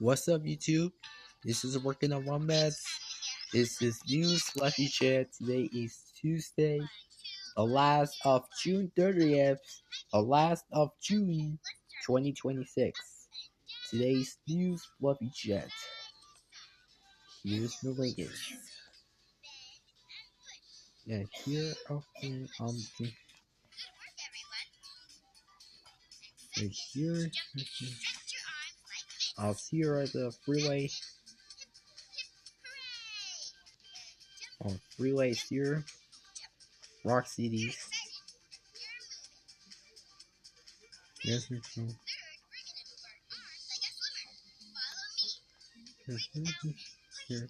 What's up, YouTube? This is Working on One Meds. This is News FluffyJet. Today is Tuesday, the last of June 30th, the last of June 2026. Today's News FluffyJet. Here's the latest. Yeah, here here are the freeways here. Rock cities. Yes, here.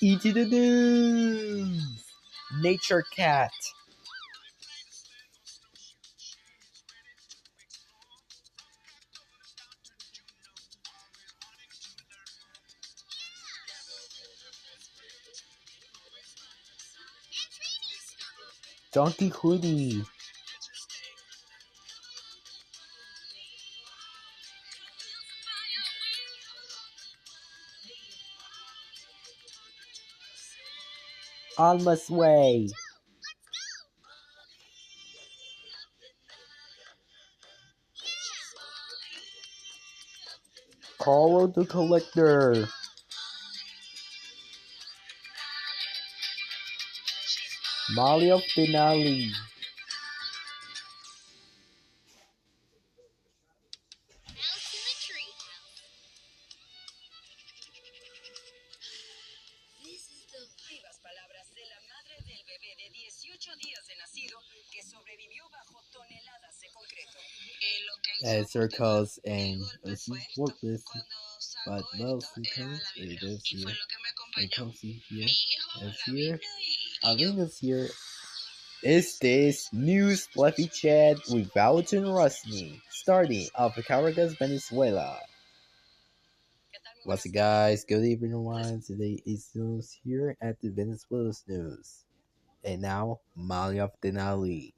E.T. the News! Nature Cat. Donkey Hoodie. Almost way. Carlo the Collector. Molly of Denali. Circles and worthless, but mostly comes it is here. It comes here. It's here. I think it's here. Is this News FluffyJet with Valentin Rusney, starting of Caracas, Venezuela? What's up, guys? Good evening, everyone. Today is news here at the Venezuela's news. And now, Mali of Denali.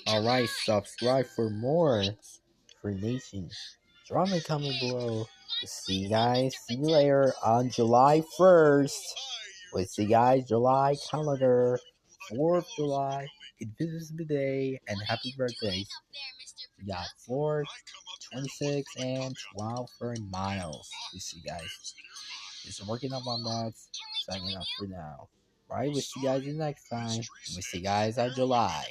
Alright, subscribe for more information. Drop a comment below. See you guys. See you later on July 1st. We'll see you guys July calendar. 4th July. Invisible Day and happy birthdays. We got 4, 26, and 12 for miles. We see you guys. Just working up on that. Signing up for now. Right, we'll see you guys next time. We'll see you guys on July.